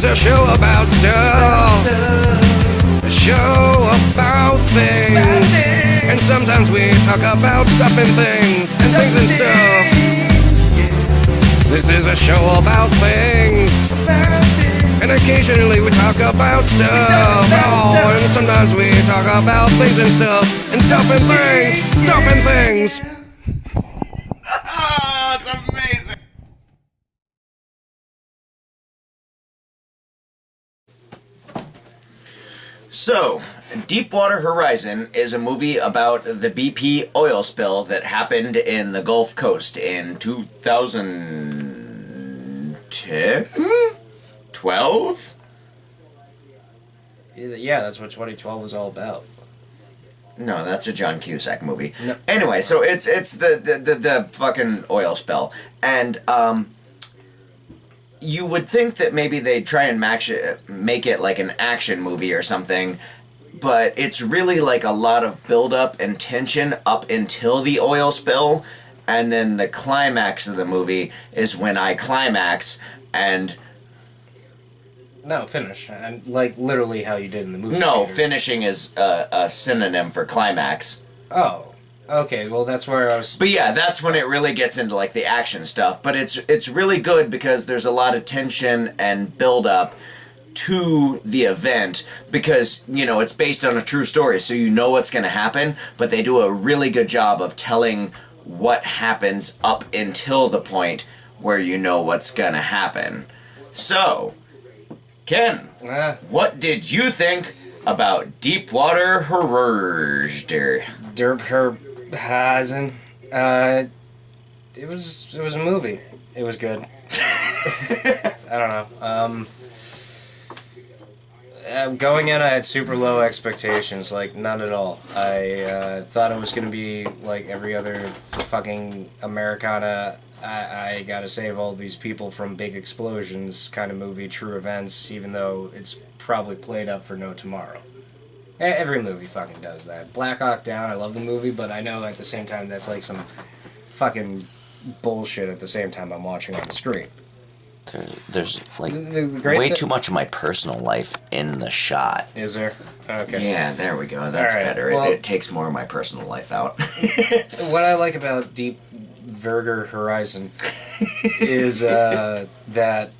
is a show about stuff. A show about things. And sometimes we talk about stuff and things. And things and stuff. This is a show about things. And occasionally we talk about stuff. Oh, and sometimes we talk about things and stuff. And stuff and things. Stuff and things. Oh, it's amazing. So, Deepwater Horizon is a movie about the BP oil spill that happened in the Gulf Coast in 2010? 12? Yeah, that's what 2012 was all about. No, that's a John Cusack movie. No. Anyway, so it's the fucking oil spill. And, you would think that maybe they'd try and make it like an action movie or something, but it's really like a lot of build-up and tension up until the oil spill, and then the climax of the movie is when I climax, and... No, finish. I'm like literally how you did in the movie. No, theater. Finishing is a synonym for climax. Oh. Okay, well that's where I was... But yeah, that's when it really gets into like the action stuff. But it's really good because there's a lot of tension and build up to the event because, you know, it's based on a true story, so you know what's going to happen, but they do a really good job of telling what happens up until the point where you know what's going to happen. So, Ken, what did you think about Deepwater Horizon? Horizon. It was a movie. It was good. I don't know. Going in, I had super low expectations. Like, none at all. I thought it was gonna be like every other fucking Americana. I gotta save all these people from big explosions kind of movie, true events. Even though it's probably played up for no tomorrow. Every movie fucking does that. Black Hawk Down, I love the movie, but I know at the same time that's like some fucking bullshit at the same time I'm watching on the screen. There's like way too much of my personal life in the shot. Is there? Okay. Yeah, there we go. That's right, better. well- It takes more of my personal life out. What I like about Deepwater Horizon is that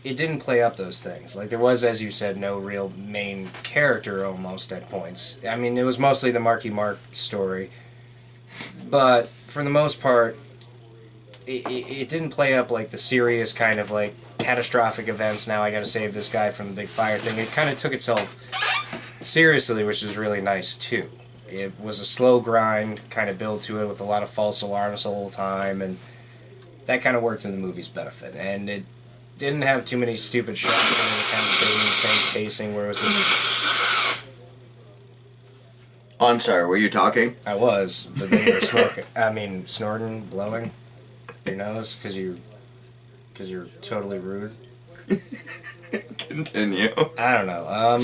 it didn't play up those things. Like, there was, as you said, no real main character almost at points. I mean, it was mostly the Marky Mark story. But, for the most part, it didn't play up, like, the serious kind of, like, catastrophic events, now I gotta save this guy from the big fire thing. It kind of took itself seriously, which is really nice, too. It was a slow grind, kind of build to it with a lot of false alarms the whole time, and that kind of worked in the movie's benefit. And it didn't have too many stupid shots, and it kind of stayed in the same pacing where it was just... Oh, I'm sorry, were you talking? I was, but then you were snorting, blowing your nose, because you're totally rude. Continue. I don't know.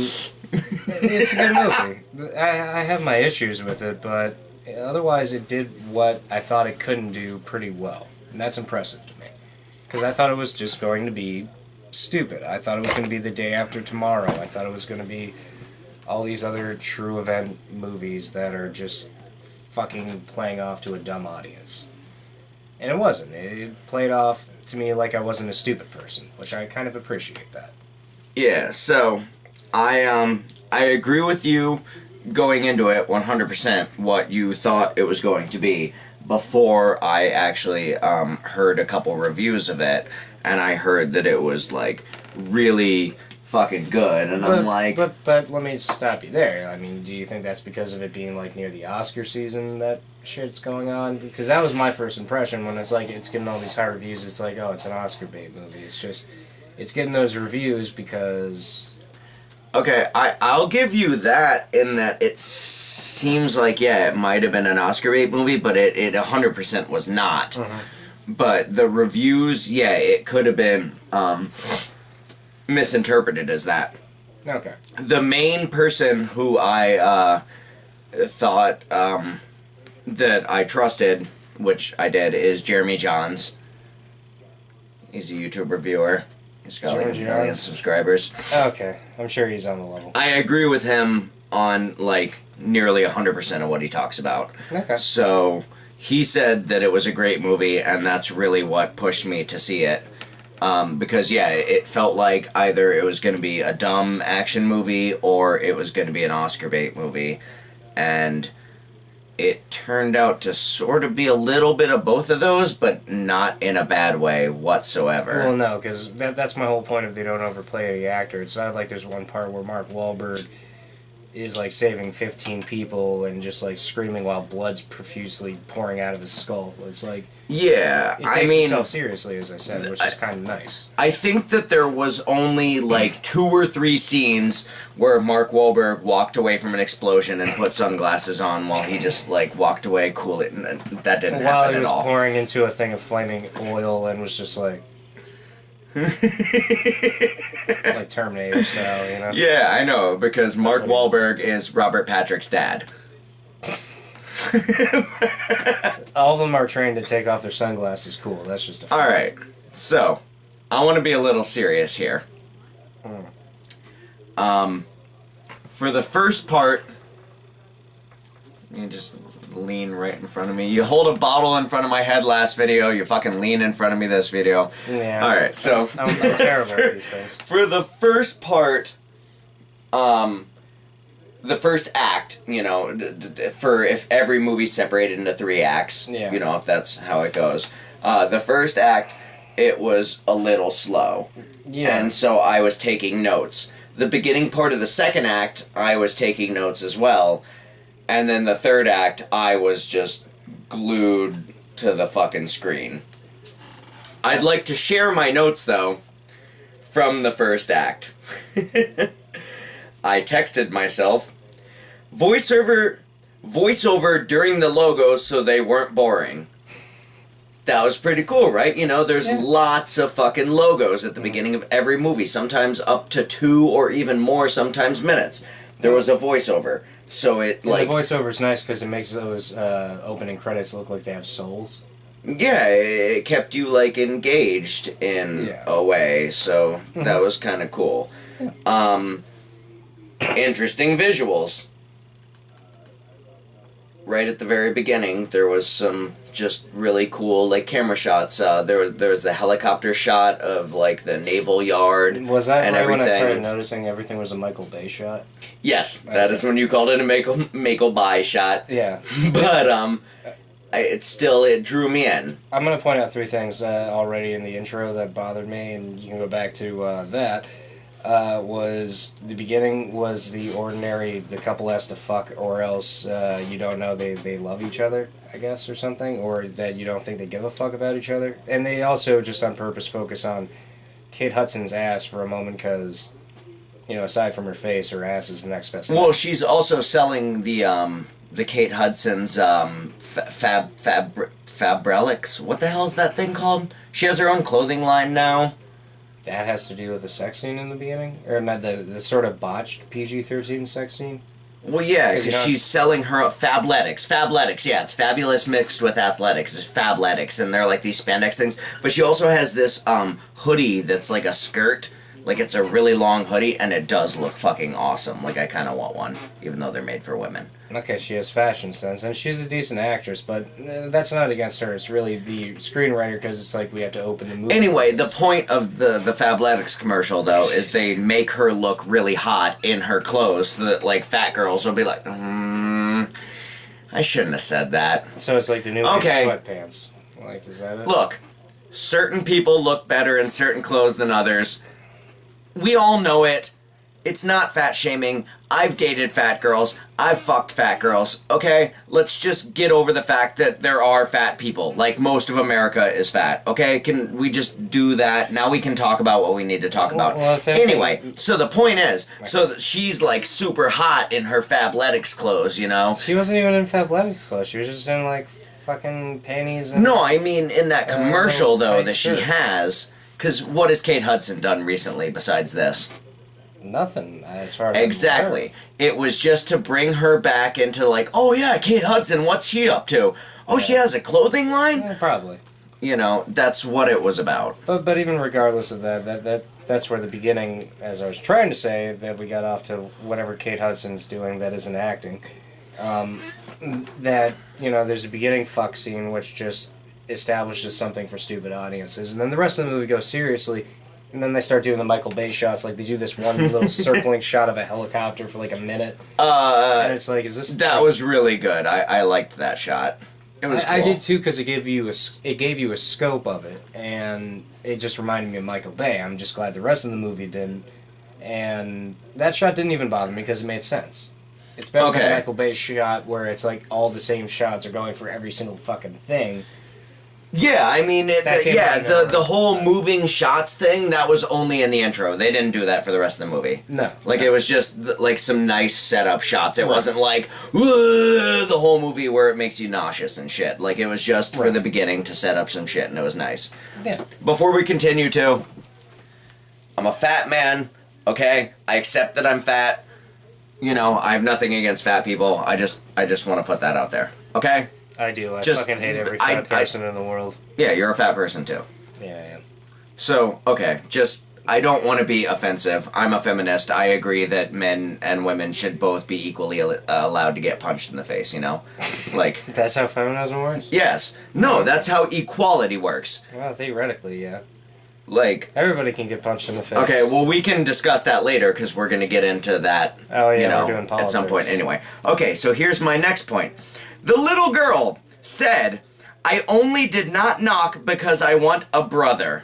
It's a good movie. I have my issues with it, but otherwise it did what I thought it couldn't do pretty well. And that's impressive to me. Because I thought it was just going to be stupid. I thought it was going to be The Day After Tomorrow. I thought it was going to be all these other true event movies that are just fucking playing off to a dumb audience. And it wasn't. It played off to me like I wasn't a stupid person, which I kind of appreciate that. Yeah, so I agree with you going into it 100% what you thought it was going to be before I actually heard a couple reviews of it, and I heard that it was like really fucking good, and I'm like... But let me stop you there. I mean, do you think that's because of it being like near the Oscar season that shit's going on? Because that was my first impression when it's like it's getting all these high reviews. It's like, oh, it's an Oscar bait movie. It's just, it's getting those reviews because... Okay, I'll give you that in that it seems like, yeah, it might have been an Oscar bait movie, but it 100% was not. Mm-hmm. But the reviews, yeah, it could have been misinterpreted as that. Okay. The main person who I thought that I trusted, which I did, is Jeremy Johns. He's a YouTube reviewer. He's got like George 1 million Jones? subscribers. Okay, I'm sure he's on the level. I agree with him on like nearly 100% of what he talks about. Okay. So he said that it was a great movie, and that's really what pushed me to see it. Because yeah, it felt like either it was going to be a dumb action movie or it was going to be an Oscar bait movie, and it turned out to sort of be a little bit of both of those, but not in a bad way whatsoever. Well, no, because that's my whole point. If they don't overplay the actor, it's not like there's one part where Mark Wahlberg is like saving 15 people and just like screaming while blood's profusely pouring out of his skull. It's like, yeah, it takes itself seriously, as I said, which is kind of nice. I think that there was only like 2 or 3 scenes where Mark Wahlberg walked away from an explosion and put sunglasses on while he just like walked away cool. And that didn't happen at all. While he was pouring into a thing of flaming oil and was just like... like Terminator style, you know? Yeah, I know, because Mark Wahlberg is Robert Patrick's dad. All of them are trained to take off their sunglasses. Cool, that's just a fact. Alright, so, I want to be a little serious here. For the first part, you just lean right in front of me. You hold a bottle in front of my head last video, you fucking lean in front of me this video. Yeah. Alright, so... I'm terrible at these things. For the first part, the first act, you know, for if every movie's separated into 3 acts, yeah. You know, if that's how it goes. The first act, it was a little slow. Yeah. And so I was taking notes. The beginning part of the second act, I was taking notes as well. And then the third act, I was just glued to the fucking screen. I'd like to share my notes, though, from the first act. I texted myself, voiceover during the logos so they weren't boring. That was pretty cool, right? You know, there's lots of fucking logos at the beginning of every movie, sometimes up to 2 or even more, sometimes minutes. There was a voiceover. So it, like... The voiceover's nice because it makes those opening credits look like they have souls. Yeah, it kept you, like, engaged in a way, so that was kind of cool. Yeah. Interesting visuals. Right at the very beginning, there was some just really cool, like, camera shots. There was the helicopter shot of, like, the naval yard. Was that and right everything. when I started noticing everything was a Michael Bay shot? Yes, that is when you called it a Michael Bay shot. Yeah. But, it drew me in. I'm going to point out 3 things already in the intro that bothered me, and you can go back to that. Was the beginning was the ordinary, the couple has to fuck or else you don't know they love each other, I guess, or something, or that you don't think they give a fuck about each other. And they also just on purpose focus on Kate Hudson's ass for a moment because, you know, aside from her face, her ass is the next best thing. Well, she's also selling the Kate Hudson's Fabrelics. What the hell is that thing called? She has her own clothing line now. That has to do with the sex scene in the beginning? Or not the sort of botched PG-13 sex scene? Well, yeah, because she's selling her Fabletics. Fabletics, yeah, it's fabulous mixed with athletics. It's Fabletics, and they're like these spandex things. But she also has this hoodie that's like a skirt. Like, it's a really long hoodie, and it does look fucking awesome. Like, I kind of want one, even though they're made for women. Okay, she has fashion sense, and she's a decent actress, but that's not against her. It's really the screenwriter, because it's like we have to open the movie. Anyway, the point of the Fabletics commercial, though, is they make her look really hot in her clothes, so that, like, fat girls will be like, I shouldn't have said that. So it's like the new sweatpants. Like, is that it? Look, certain people look better in certain clothes than others. We all know it. It's not fat shaming. I've dated fat girls. I've fucked fat girls. Okay? Let's just get over the fact that there are fat people. Like, most of America is fat. Okay? Can we just do that? Now we can talk about what we need to talk about. Anyway, so the point is, so she's, like, super hot in her Fabletics clothes, you know? She wasn't even in Fabletics clothes. She was just in, like, fucking panties and... No, I mean in that commercial, though, that she has... Because what has Kate Hudson done recently besides this? Nothing, as far as Exactly. It was just to bring her back into like, oh yeah, Kate Hudson, what's she up to? Oh, she has a clothing line? Yeah, probably. You know, that's what it was about. But even regardless of that that's where the beginning, as I was trying to say, that we got off to whatever Kate Hudson's doing that isn't acting. That, there's a beginning fuck scene which just establishes something for stupid audiences, and then the rest of the movie goes seriously, and then they start doing the Michael Bay shots, like they do this one little circling shot of a helicopter for like a minute, and it's like, is this... That was really good. I liked that shot. It was cool. I did too, because it gave you a scope of it, and it just reminded me of Michael Bay. I'm just glad the rest of the movie didn't, and that shot didn't even bother me because it made sense. It's better than a Michael Bay shot where it's like all the same shots are going for every single fucking thing. Yeah, I mean, the whole moving shots thing, that was only in the intro. They didn't do that for the rest of the movie. No. It was just, like, some nice setup shots. It wasn't like, the whole movie where it makes you nauseous and shit. Like, it was just for the beginning to set up some shit, and it was nice. Yeah. Before we continue, too, I'm a fat man, okay? I accept that I'm fat. I have nothing against fat people. I just want to put that out there, okay? I do. I fucking hate every fat person in the world. Yeah, you're a fat person, too. Yeah, I am. So, okay, I don't want to be offensive. I'm a feminist. I agree that men and women should both be equally allowed to get punched in the face, Like... That's how feminism works? Yes. No, that's how equality works. Well, theoretically, yeah. Like... Everybody can get punched in the face. Okay, well, we can discuss that later, because we're going to get into that, we're doing politics. at some point anyway. Okay, so here's my next point. The little girl said, "I only did not knock because I want a brother."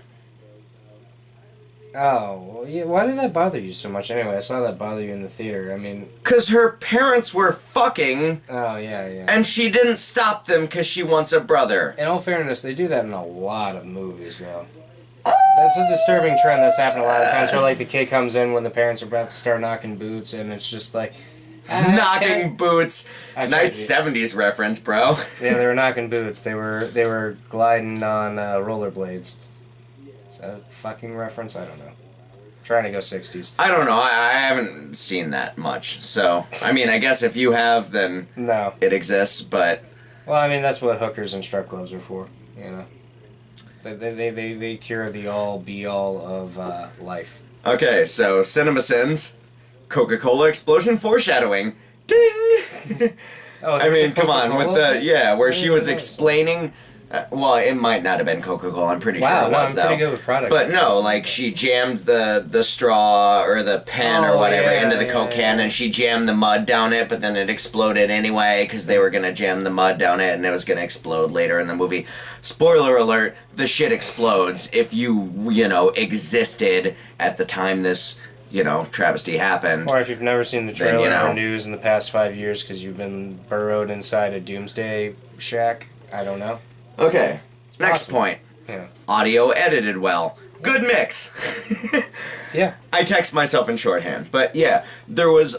Oh, well, yeah, why did that bother you so much anyway? I saw that bother you in the theater. I mean... Because her parents were fucking... Oh, yeah. And she didn't stop them because she wants a brother. In all fairness, they do that in a lot of movies, though. That's a disturbing trend that's happened a lot of times, where, like, the kid comes in when the parents are about to start knocking boots, and it's just like... Knocking boots. Nice 70s reference, bro. Yeah, they were knocking boots. They were gliding on rollerblades. Is that a fucking reference? I don't know. Trying to go 60s. I don't know. I haven't seen that much. So, I mean, I guess if you have, then no, it exists, but... Well, I mean, that's what hookers and strip clubs are for, They cure the all-be-all of life. Okay, so Cinema Sins... Coca-Cola explosion foreshadowing. Ding! I mean, come on, with where she was explaining... well, it might not have been Coca-Cola, I'm pretty sure it was, though. Pretty good with product. But no, like, she jammed the straw or the pen or whatever into the Coke can, and she jammed the mud down it, but then it exploded anyway, because they were going to jam the mud down it, and it was going to explode later in the movie. Spoiler alert, the shit explodes if you, existed at the time this... travesty happened. Or if you've never seen the trailer or news in the past 5 years because you've been burrowed inside a doomsday shack. I don't know. Okay, next point. Yeah. Audio edited well. Good mix. Yeah. I text myself in shorthand. But yeah, there was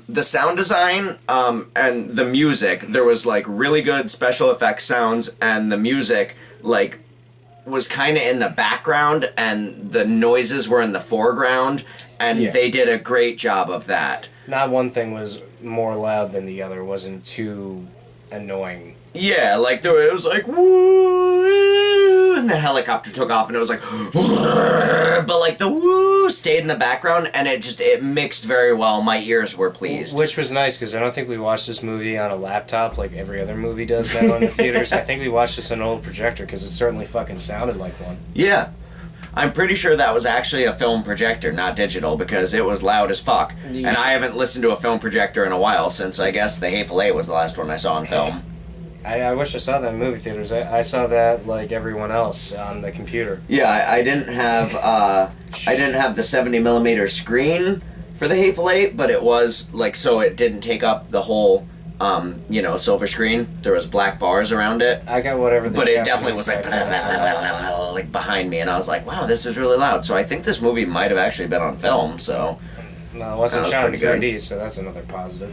the sound design and the music. There was like really good special effects sounds, and the music was kind of in the background, and the noises were in the foreground, and they did a great job of that. Not one thing was more loud than the other. It wasn't too annoying. Yeah, it was like, woo, and the helicopter took off, and it was like, but the woo stayed in the background, and it mixed very well. My ears were pleased. Which was nice, because I don't think we watched this movie on a laptop like every other movie does now in the theaters. I think we watched this on an old projector, because it certainly fucking sounded like one. Yeah. I'm pretty sure that was actually a film projector, not digital, because it was loud as fuck. And I haven't listened to a film projector in a while, since I guess The Hateful Eight was the last one I saw on film. I wish I saw that in movie theaters. I saw that like everyone else on the computer. Yeah, I didn't have the 70mm screen for The Hateful Eight, but it was so it didn't take up the whole silver screen. There was black bars around it. I got whatever. But it definitely was like behind me, and I was like, wow, this is really loud. So I think this movie might have actually been on film. So no, it wasn't shot in 3D, so that's another positive.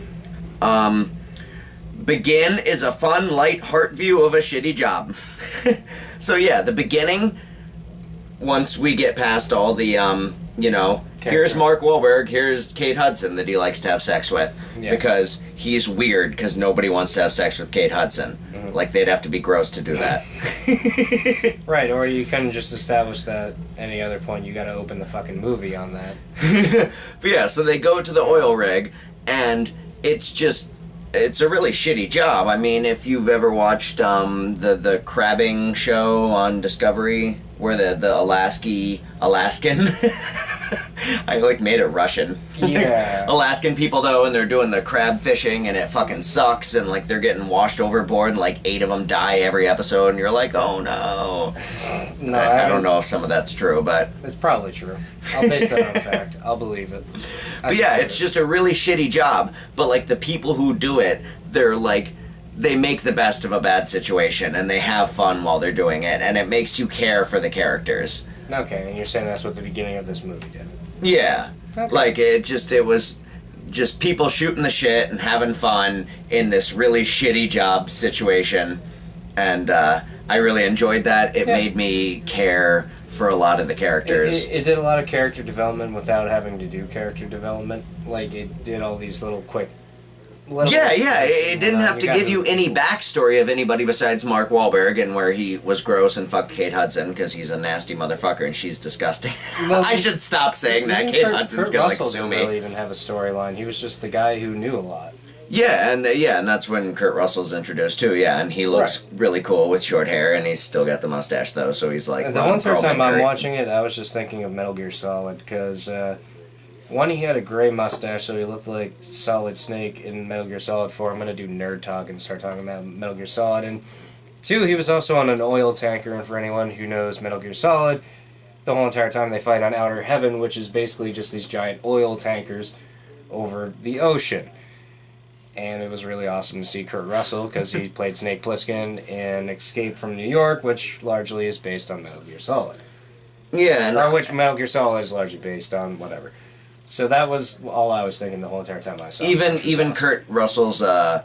Begin is a fun, light heart view of a shitty job. So yeah, the beginning, once we get past all the, You know, here's Mark Wahlberg, here's Kate Hudson that he likes to have sex with. Yes. Because he's weird, because nobody wants to have sex with Kate Hudson. Mm-hmm. Like, they'd have to be gross to do that. Right, or you can just establish that any other point, you gotta open the fucking movie on that. But yeah, so they go to the oil rig, and it's a really shitty job. I mean, if you've ever watched the crabbing show on Discovery, where the Alaskan I made it Russian. Yeah. Alaskan people though, and they're doing the crab fishing, and it fucking sucks, and they're getting washed overboard, and 8 of them die every episode, and you're like, oh no. No, I don't know if some of that's true, but it's probably true. I'll base that on fact. I'll believe it. But yeah, it's just a really shitty job. But the people who do it, they're they make the best of a bad situation, and they have fun while they're doing it, and it makes you care for the characters. Okay, and you're saying that's what the beginning of this movie did. Yeah. Okay. It was just people shooting the shit and having fun in this really shitty job situation. And I really enjoyed that. It made me care for a lot of the characters. It did a lot of character development without having to do character development. It did all these little quick... It didn't have to give you any backstory of anybody besides Mark Wahlberg and where he was gross and fucked Kate Hudson because he's a nasty motherfucker and she's disgusting. Well, I should stop saying that. Kate Hudson's gonna sue me. Didn't really even have a storyline. He was just the guy who knew a lot. Yeah, and that's when Kurt Russell's introduced too. Yeah, and he looks really cool with short hair, and he's still got the mustache though, so he's like. The one time I'm watching it, I was just thinking of Metal Gear Solid because. One, he had a gray mustache, so he looked like Solid Snake in Metal Gear Solid 4. I'm going to do nerd talk and start talking about Metal Gear Solid. And 2, he was also on an oil tanker, and for anyone who knows Metal Gear Solid, the whole entire time they fight on Outer Heaven, which is basically just these giant oil tankers over the ocean. And it was really awesome to see Kurt Russell, because he played Snake Plissken in Escape from New York, which largely is based on Metal Gear Solid. Yeah. Or which Metal Gear Solid is largely based on, whatever. So that was all I was thinking the whole entire time I saw it. Even awesome. Kurt Russell's, well,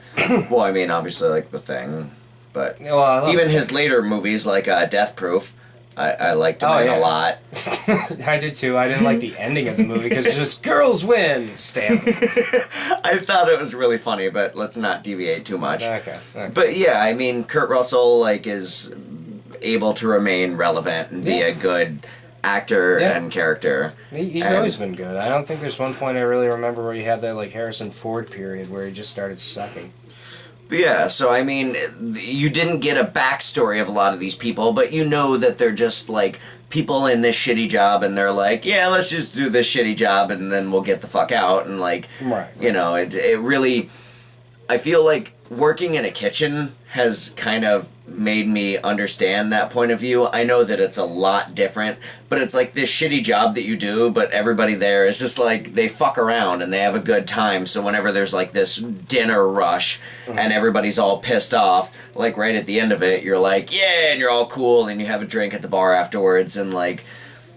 I mean, obviously, The Thing, but even his later movies, Death Proof, I liked him a lot. I did too. I didn't like the ending of the movie because it's just, girls win! Stamp. I thought it was really funny, but let's not deviate too much. Okay. But yeah, I mean, Kurt Russell, is able to remain relevant and be a good actor and character. He's always been good. I don't think there's one point I really remember where he had that Harrison Ford period where he just started sucking. But yeah, so I mean, you didn't get a backstory of a lot of these people, but you know that they're just people in this shitty job, and they're let's just do this shitty job and then we'll get the fuck out, and you know, it really, I feel like working in a kitchen has kind of made me understand that point of view. I know that it's a lot different, but it's this shitty job that you do, but everybody there is just they fuck around and they have a good time. So whenever there's this dinner rush and everybody's all pissed off, right at the end of it, you're yeah, and you're all cool and you have a drink at the bar afterwards, and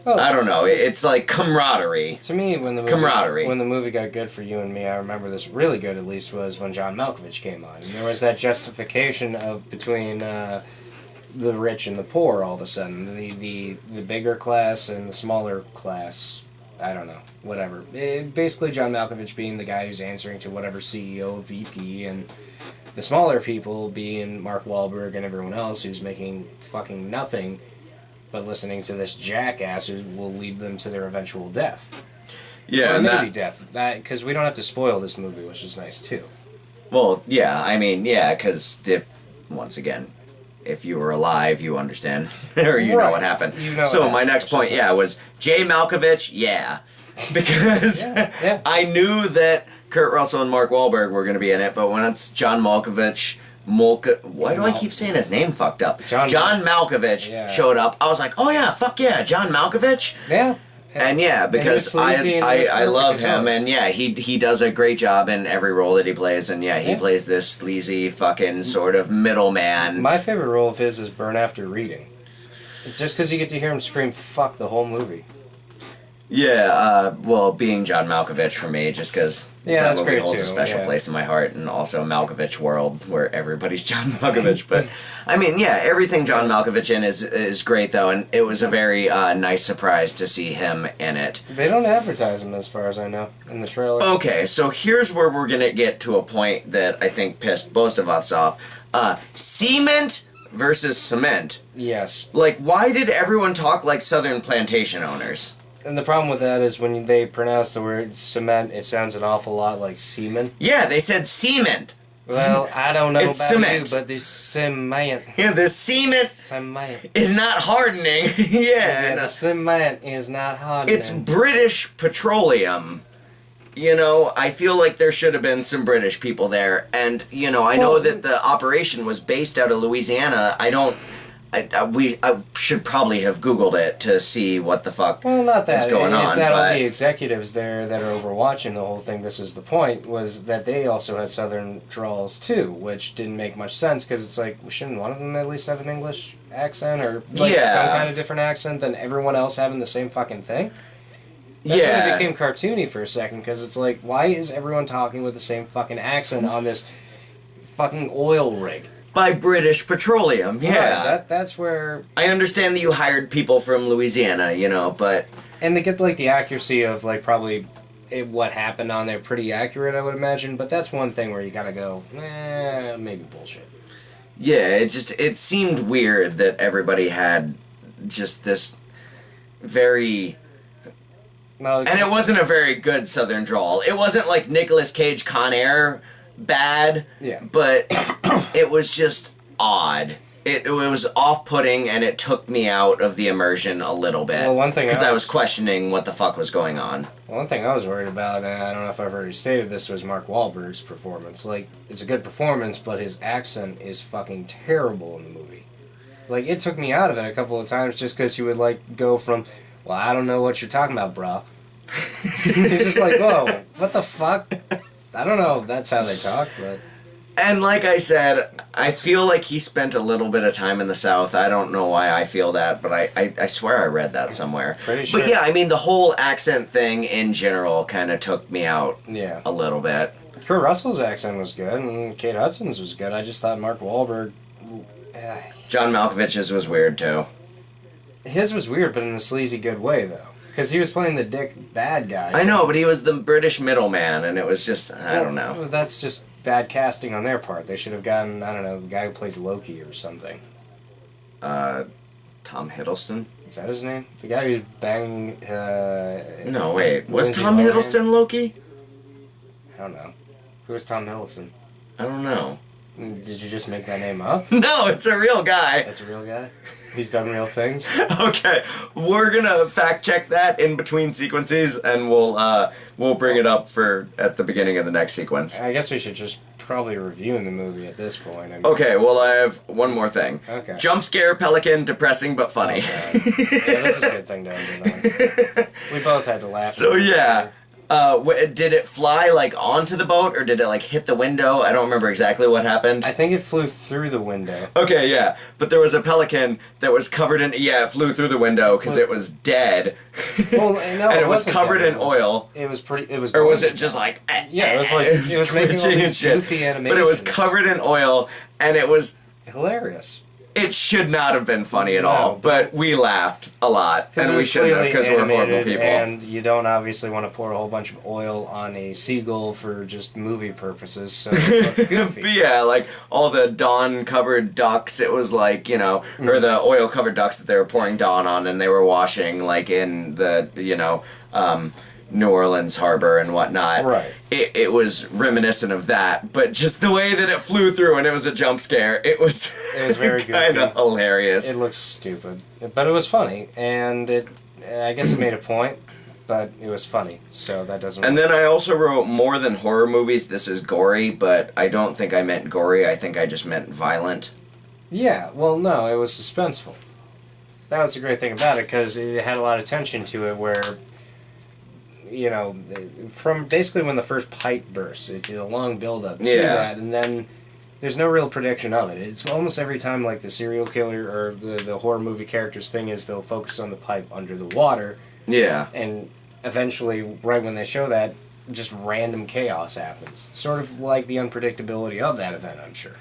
I don't know. It's camaraderie. To me, when the movie got good for you and me, I remember this really good at least was when John Malkovich came on. And there was that justification of between the rich and the poor all of a sudden. The bigger class and the smaller class. I don't know. Whatever. Basically, John Malkovich being the guy who's answering to whatever CEO, VP, and the smaller people being Mark Wahlberg and everyone else who's making fucking nothing but listening to this jackass who will lead them to their eventual death. Yeah, or maybe death. Because we don't have to spoil this movie, which is nice too. Well, yeah, I mean, yeah, because once again, if you were alive, you understand, or you know what happened. You know so my next point, was Jay Malkovich, because I knew that Kurt Russell and Mark Wahlberg were going to be in it, but when it's John Malkovich. Why do I keep saying his name fucked up? John Malkovich showed up. I was like, oh yeah, fuck yeah, John Malkovich. Yeah. And because I love him, and he does a great job in every role that he plays, and he plays this sleazy fucking sort of middleman. My favorite role of his is Burn After Reading. Just because you get to hear him scream "fuck" the whole movie. Yeah, well, being John Malkovich for me, just because that movie great holds too, a special place in my heart, and also Malkovich world where everybody's John Malkovich. But I mean, yeah, everything John Malkovich in is great though, and it was a very nice surprise to see him in it. They don't advertise him as far as I know in the trailer. Okay, so here's where we're gonna get to a point that I think pissed most of us off. Cement versus cement. Yes. Like, why did everyone talk like Southern plantation owners? And the problem with that is when they pronounce the word cement, it sounds an awful lot like semen. Yeah, they said cement. Well, I don't know It's about cement. you, but the cement. Yeah, the cement is not hardening. Yeah, no. the cement is not hardening. It's British petroleum. You know, I feel like there should have been some British people there. And, you know, I know that the operation was based out of Louisiana. I should probably have Googled it to see what the fuck not that. was going on. It's not but all the executives there that are overwatching the whole thing. This is the point, was that they also had Southern drawls too, which didn't make much sense because it's like, shouldn't one of them at least have an English accent or like some kind of different accent than everyone else having the same fucking thing? That's when it became cartoony for a second, because it's like, why is everyone talking with the same fucking accent on this fucking oil rig? By British Petroleum, yeah. Right, that's where... I understand that you hired people from Louisiana, you know, but... And they get, like, the accuracy of, like, probably what happened on there pretty accurate, I would imagine, but that's one thing where you gotta go, maybe bullshit. Yeah, it seemed weird that everybody had just this very... Well, and it wasn't a very good Southern drawl. It wasn't like Nicolas Cage Con Air bad, but it was just odd. It was off-putting, and it took me out of the immersion a little bit. Well, one thing because I was questioning what the fuck was going on. One thing I was worried about, and I don't know if I've already stated this, was Mark Wahlberg's performance. Like, it's a good performance, but his accent is fucking terrible in the movie. Like, it took me out of it a couple of times just because he would, like, go from, well, I don't know what you're talking about, brah. You're just like, whoa, what the fuck? I don't know if that's how they talk, but... And like I said, I feel like he spent a little bit of time in the South. I don't know why I feel that, but I swear I read that somewhere. Pretty sure. But yeah, I mean, the whole accent thing in general kind of took me out a little bit. Kurt Russell's accent was good, and Kate Hudson's was good. I just thought Mark Wahlberg... John Malkovich's was weird, too. His was weird, but in a sleazy good way, though. Because he was playing the dick bad guy. I know, but he was the British middleman, and it was just, I don't know. Well, that's just bad casting on their part. They should have gotten, I don't know, the guy who plays Loki or something. Tom Hiddleston? Is that his name? The guy who's banging... no, wait. Was Tom Hiddleston Loki? I don't know. Who is Tom Hiddleston? I don't know. Did you just make that name up? No, it's a real guy. That's a real guy? He's done real things? Okay, we're gonna fact check that in between sequences, and we'll bring it up at the beginning of the next sequence. I guess we should just probably review the movie at this point. I mean, okay, well I have one more thing. Okay. Jump scare pelican, depressing but funny. Oh, yeah, this is a good thing to end it on. We both had to laugh. So yeah. Did it fly, like, onto the boat, or did it, like, hit the window? I don't remember exactly what happened. I think it flew through the window. Okay, yeah. But there was a pelican that was covered in... Yeah, it flew through the window because it was dead. Well, no, and it was covered in oil. It was pretty... It was... Or was it just like... Yeah, it was like... It was making all these goofy animations. But it was covered in oil, and it was... hilarious. It should not have been funny at all, but we laughed a lot, and we shouldn't have because we're horrible people. And you don't obviously want to pour a whole bunch of oil on a seagull for just movie purposes, so it looked goofy. But yeah, like all the Dawn-covered ducks, it was like, you know, or the oil-covered ducks that they were pouring Dawn on, and they were washing, like, in the, you know, New Orleans harbor and whatnot. Right. It was reminiscent of that, but just the way that it flew through and it was a jump scare, it was very kind of hilarious. It looks stupid, but it was funny, and I guess it made a point, but it was funny, so that doesn't... And then I also wrote, more than horror movies, this is gory, but I don't think I meant gory, I think I just meant violent. Yeah, well, no, it was suspenseful. That was the great thing about it, because it had a lot of tension to it, where... You know, from basically when the first pipe bursts, it's a long build-up to that, and then there's no real prediction of it. It's almost every time, like, the serial killer or the horror movie characters thing is they'll focus on the pipe under the water. Yeah. And eventually, right when they show that, just random chaos happens. Sort of like the unpredictability of that event, I'm sure.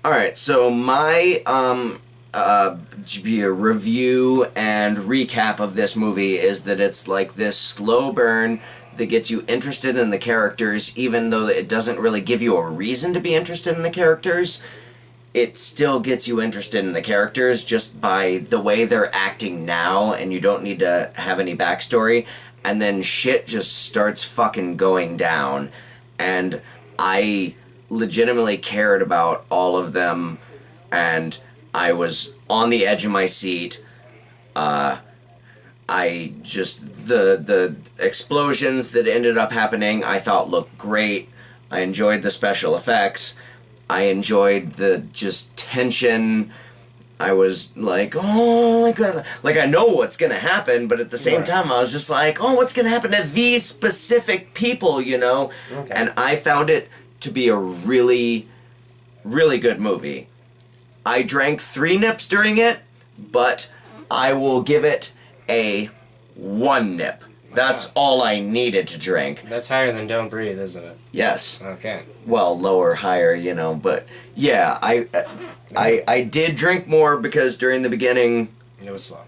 Alright, so my review and recap of this movie is that it's like this slow burn that gets you interested in the characters, even though it doesn't really give you a reason to be interested in the characters. It still gets you interested in the characters just by the way they're acting now, and you don't need to have any backstory. And then shit just starts fucking going down, and I legitimately cared about all of them, and I was on the edge of my seat. I just, the explosions that ended up happening I thought looked great. I enjoyed the special effects. I enjoyed the just tension. I was like, oh, like I know what's gonna happen, but at the same time I was just like, oh, what's gonna happen to these specific people, you know? Okay. And I found it to be a really, really good movie. I drank 3 nips during it, but I will give it a 1 nip. That's all I needed to drink. That's higher than Don't Breathe, isn't it? Yes. Okay. Well, lower, higher, you know, but yeah, I did drink more because during the beginning it was slow.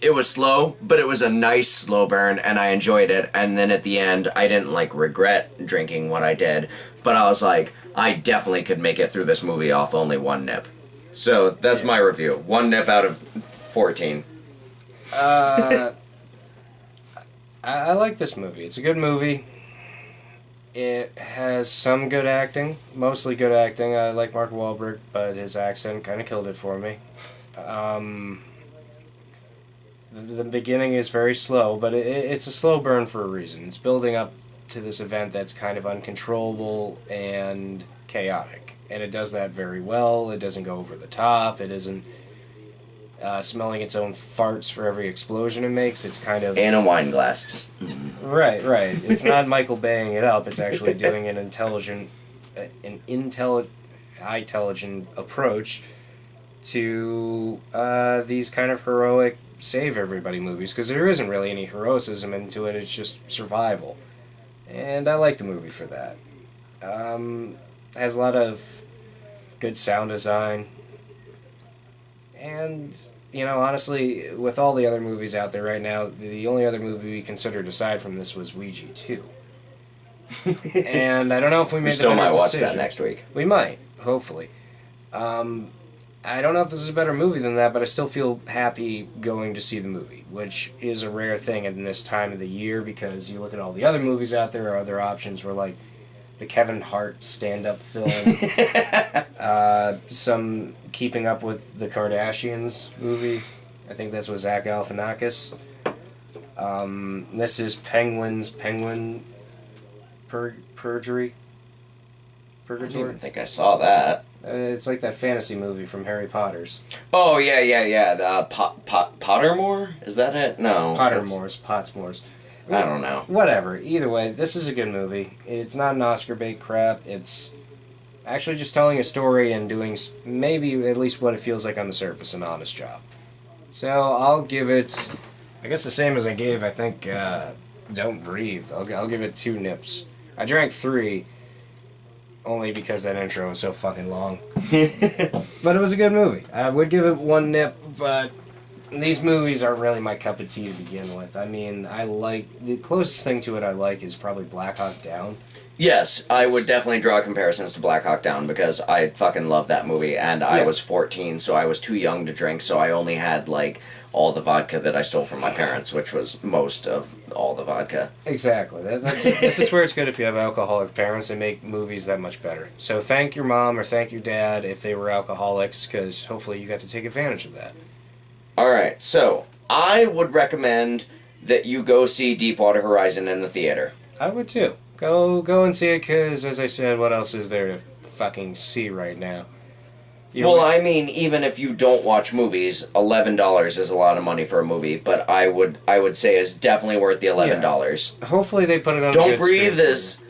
It was slow, but it was a nice slow burn, and I enjoyed it. And then at the end, I didn't like regret drinking what I did, but I was like, I definitely could make it through this movie off only 1 nip. So that's my review. 1 nip out of 14. I like this movie. It's a good movie. It has some good acting, mostly good acting. I like Mark Wahlberg, but his accent kind of killed it for me. The beginning is very slow, but it's a slow burn for a reason. It's building up to this event that's kind of uncontrollable and chaotic. And it does that very well. It doesn't go over the top. It isn't smelling its own farts for every explosion it makes. It's kind of... And a wine glass. Just... Right. It's not Michael Baying it up. It's actually doing an intelligent approach to these kind of heroic save everybody movies, because there isn't really any heroicism into it. It's just survival, and I like the movie for that. Has a lot of good sound design, and you know, honestly, with all the other movies out there right now, the only other movie we considered aside from this was Ouija 2. And I don't know if we made we still might watch that next week. We might, hopefully. I don't know if this is a better movie than that, but I still feel happy going to see the movie, which is a rare thing in this time of the year, because you look at all the other movies out there, or other options were like the Kevin Hart stand-up film, some Keeping Up with the Kardashians movie. I think this was Zach Galifianakis. This is Penguin Purgatory. I don't even think I saw that. It's like that fantasy movie from Harry Potter's. Oh, yeah. The Pottermore? Is that it? No. Pottsmoors. I don't know. Whatever. Either way, this is a good movie. It's not an Oscar bait crap. It's actually just telling a story and doing maybe at least what it feels like on the surface, an honest job. So I'll give it, I guess the same as I gave, I think, Don't Breathe. I'll give it 2 nips. I drank 3. Only because that intro was so fucking long. But it was a good movie. I would give it 1 nip, but these movies aren't really my cup of tea to begin with. I mean, the closest thing to it I like is probably Black Hawk Down. Yes, I would definitely draw comparisons to Black Hawk Down, because I fucking love that movie, and I was 14, so I was too young to drink, so I only had, like, all the vodka that I stole from my parents, which was most of all the vodka. Exactly. This is where it's good if you have alcoholic parents. They make movies that much better. So thank your mom or thank your dad if they were alcoholics, because hopefully you got to take advantage of that. Alright, so I would recommend that you go see Deepwater Horizon in the theater. I would too. Go and see it, because, as I said, what else is there to fucking see right now? I mean, even if you don't watch movies, $11 is a lot of money for a movie, but I would say it's definitely worth the $11. Yeah. Hopefully they put it on. Don't Breathe is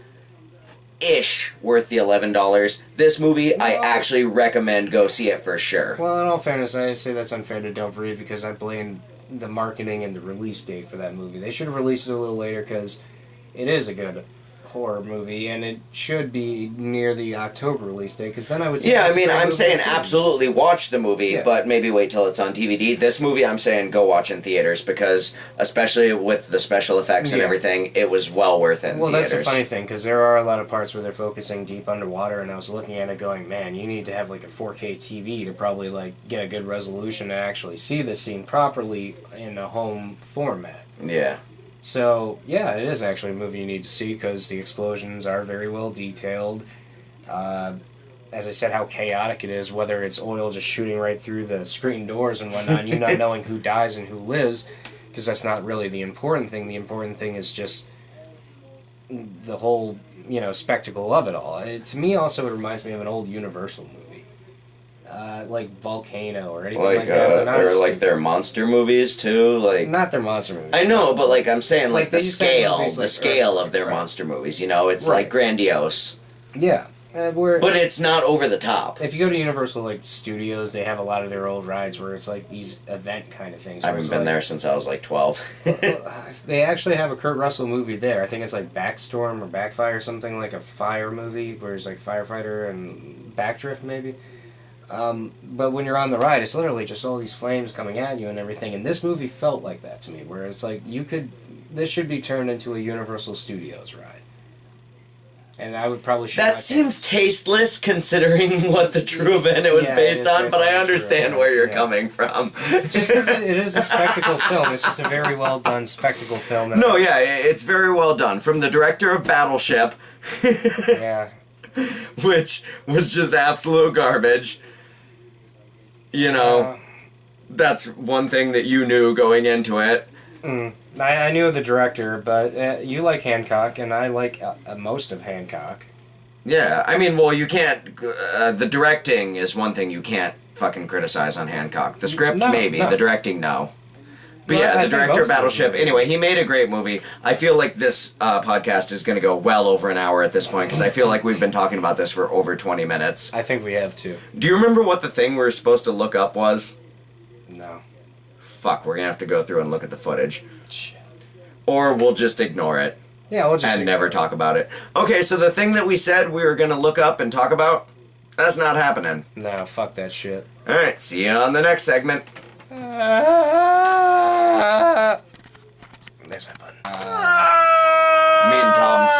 ish worth the $11. This movie, I actually recommend go see it for sure. Well, in all fairness, I say that's unfair to Don't Breathe, because I blame the marketing and the release date for that movie. They should have released it a little later because it is a good horror movie, and it should be near the October release date, because then I would say... Yeah, I mean, I'm saying absolutely watch the movie, but maybe wait till it's on DVD. This movie, I'm saying go watch in theaters, because especially with the special effects and everything, it was well worth it in theaters. That's a funny thing, because there are a lot of parts where they're focusing deep underwater, and I was looking at it going, man, you need to have like a 4K TV to probably like get a good resolution and actually see this scene properly in a home format. Yeah. So, yeah, it is actually a movie you need to see because the explosions are very well detailed. As I said, how chaotic it is, whether it's oil just shooting right through the screen doors and whatnot, and you not knowing who dies and who lives, because that's not really the important thing. The important thing is just the whole, spectacle of it all. To me, also, it reminds me of an old Universal movie. Like Volcano or anything like that. Or like their monster movies too, like not their monster movies. I know, but like I'm saying, like the scale, like scale of their monster movies. It's like grandiose. Yeah, but it's not over the top. If you go to Universal like Studios, they have a lot of their old rides where it's like these event kind of things. I haven't been there since I was like 12. They actually have a Kurt Russell movie there. I think it's like Backstorm or Backfire, something like a fire movie where it's like firefighter and backdrift maybe. But when you're on the ride, it's literally just all these flames coming at you and everything. And this movie felt like that to me, where it's like this should be turned into a Universal Studios ride. And I would probably shoot that seems tasteless considering what the true event it was based on, but I understand where you're coming from. Just because it is a spectacle film, it's just a very well done spectacle film. No, yeah, it's very well done. From the director of Battleship, which was just absolute garbage. That's one thing that you knew going into it. I knew the director, but you like Hancock, and I like most of Hancock. Yeah, I mean, well, you can't... the directing is one thing you can't fucking criticize on Hancock. The script, maybe. The directing, no. But yeah, the director of Battleship, anyway, he made a great movie. I feel like this podcast is going to go well over an hour at this point, because I feel like we've been talking about this for over 20 minutes. I think we have too. Do you remember what the thing we were supposed to look up was? No. Fuck, we're going to have to go through and look at the footage. Shit. Or we'll just ignore it. Yeah, we'll just and never talk about it. Okay, so the thing that we said we were going to look up and talk about, that's not happening. No, fuck that shit. Alright, see you on the next segment. There's that button. Meat and Tums.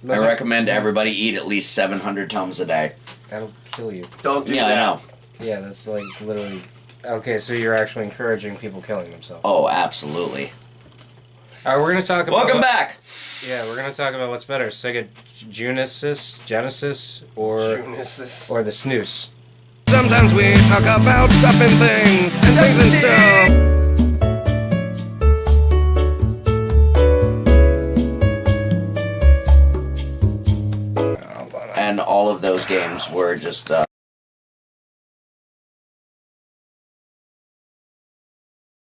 I recommend everybody eat at least 700 Tums a day. That'll kill you. Don't do that. I know. Yeah, that's like literally... Okay, so you're actually encouraging people killing themselves. Oh, absolutely. Alright, we're going to talk about... Welcome back! Yeah, we're going to talk about what's better, Sega Genesis, or the SNES. Sometimes we talk about stuff and things and stuff. And all of those games were just